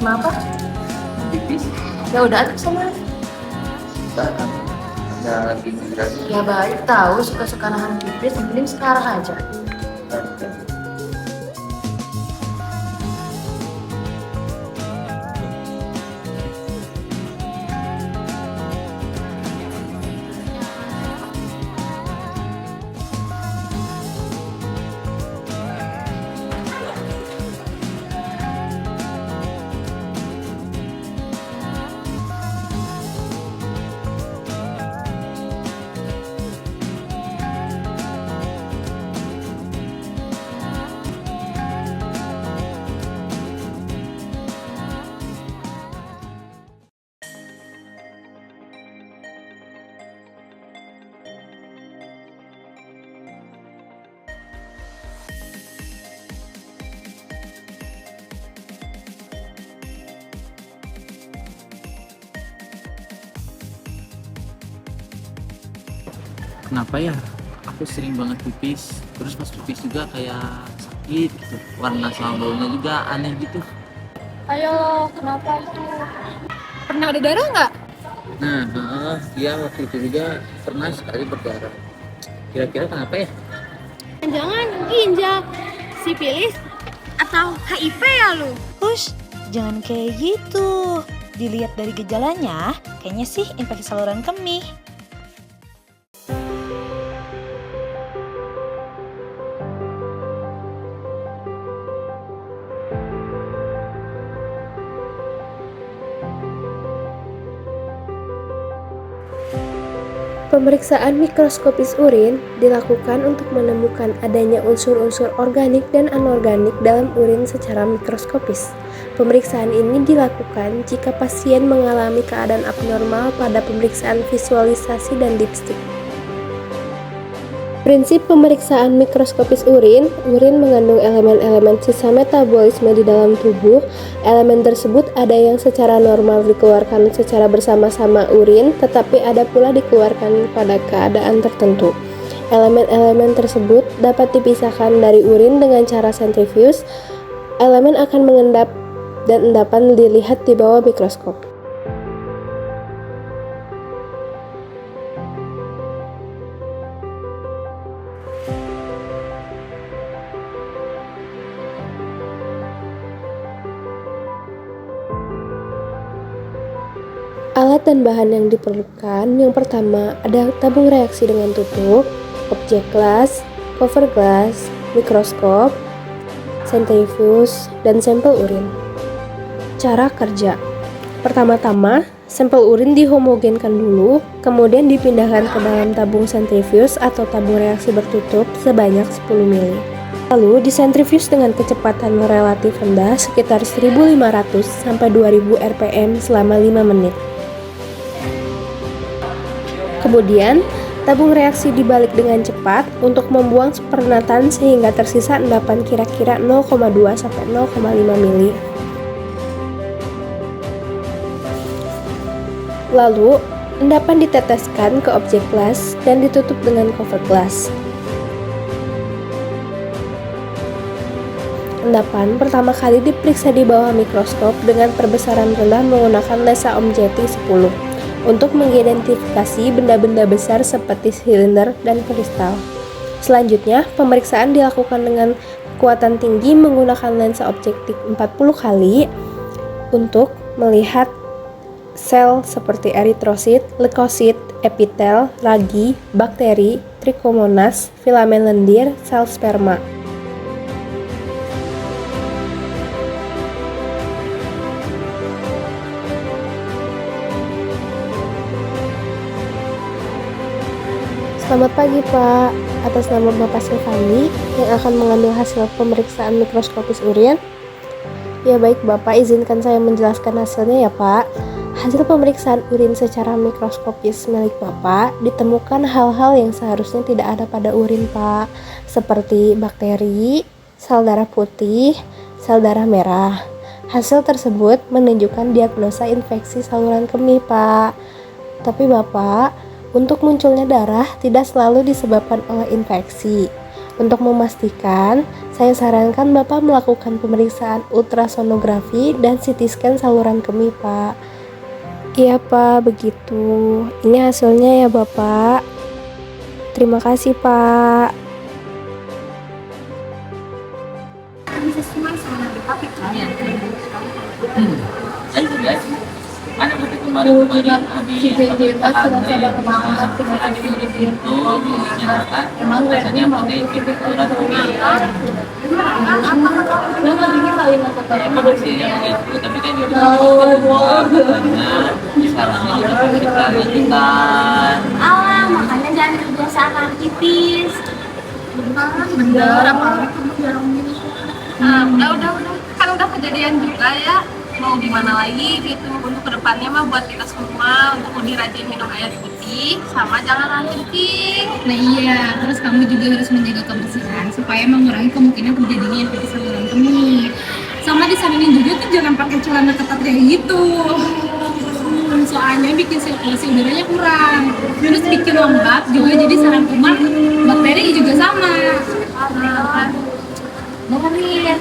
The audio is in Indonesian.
Kenapa? Pipis. Ya udah aja sana. Ada lagi migrasi. Ya baik tahu suka-suka nahan pipis, mending sekarang aja. Kenapa ya? Aku sering banget pipis. Terus pas pipis juga kayak sakit gitu. Warna sama baunya juga aneh gitu. Ayo, kenapa itu? Pernah ada darah nggak? Nah, dia waktu itu juga pernah sekali berdarah. Kira-kira kenapa ya? Jangan ginjal, sipilis, atau HIV ya lu? Hush, jangan kayak gitu. Dilihat dari gejalanya, kayaknya sih infeksi saluran kemih. Pemeriksaan mikroskopis urin dilakukan untuk menemukan adanya unsur-unsur organik dan anorganik dalam urin secara mikroskopis. Pemeriksaan ini dilakukan jika pasien mengalami keadaan abnormal pada pemeriksaan visualisasi dan dipstik. Prinsip pemeriksaan mikroskopis urin mengandung elemen-elemen sisa metabolisme di dalam tubuh. Elemen tersebut ada yang secara normal dikeluarkan secara bersama-sama urin, tetapi ada pula dikeluarkan pada keadaan tertentu. Elemen-elemen tersebut dapat dipisahkan dari urin dengan cara sentrifuge. Elemen akan mengendap dan endapan dilihat di bawah mikroskop. Alat dan bahan yang diperlukan, yang pertama ada tabung reaksi dengan tutup, objek glass, cover glass, mikroskop, sentrifuge, dan sampel urin. Cara kerja: pertama-tama, sampel urin dihomogenkan dulu, kemudian dipindahkan ke dalam tabung sentrifuge atau tabung reaksi bertutup sebanyak 10 ml. Lalu disentrifuge dengan kecepatan relatif rendah sekitar 1500 sampai 2000 rpm selama 5 menit. Kemudian, tabung reaksi dibalik dengan cepat untuk membuang supernatant sehingga tersisa endapan kira-kira 0,2 sampai 0,5 ml. Lalu, endapan diteteskan ke objek glass dan ditutup dengan cover glass. Endapan pertama kali diperiksa di bawah mikroskop dengan perbesaran rendah menggunakan lensa Omjeti 10 untuk mengidentifikasi benda-benda besar seperti silinder dan kristal. Selanjutnya, pemeriksaan dilakukan dengan kekuatan tinggi menggunakan lensa objektif 40 kali untuk melihat sel seperti eritrosit, leukosit, epitel, ragi, bakteri, trichomonas, filamen lendir, sel sperma. Selamat pagi Pak, atas nama Bapak Silvani yang akan mengambil hasil pemeriksaan mikroskopis urin. Ya baik Bapak, izinkan saya menjelaskan hasilnya ya Pak. Hasil pemeriksaan urin secara mikroskopis milik Bapak ditemukan hal-hal yang seharusnya tidak ada pada urin Pak, seperti bakteri, sel darah putih, sel darah merah. Hasil tersebut menunjukkan diagnosa infeksi saluran kemih Pak. Tapi Bapak, untuk munculnya darah tidak selalu disebabkan oleh infeksi. Untuk memastikan, Saya sarankan Bapak melakukan pemeriksaan ultrasonografi dan CT scan saluran kemih, Pak. Iya, Pak, begitu. Ini hasilnya ya, Bapak. Terima kasih, Pak. Ada berarti kemarin habis Emang rasanya positif kurang tapi kan juga sarannya juga kita lanjutkan. Alah, makanya jangan kebiasaan makan pipis. Bener, apalagi kamu jarang minum. Udah. Kan udah kejadian juga ya. Mau gimana lagi gitu. Untuk kedepannya mah buat kita semua untuk lebih rajin minum air putih sama jangan ranting. Nah iya, terus kamu juga harus menjaga kebersihan supaya mengurangi kemungkinan terjadinya infeksi saluran kemih. Sama disaranin juga tuh jangan pakai celana ketat kayak gitu. Soalnya bikin sirkulasi udaranya kurang. Terus bikin lembab juga jadi sarang kuman bakteri juga sama. Dengerin.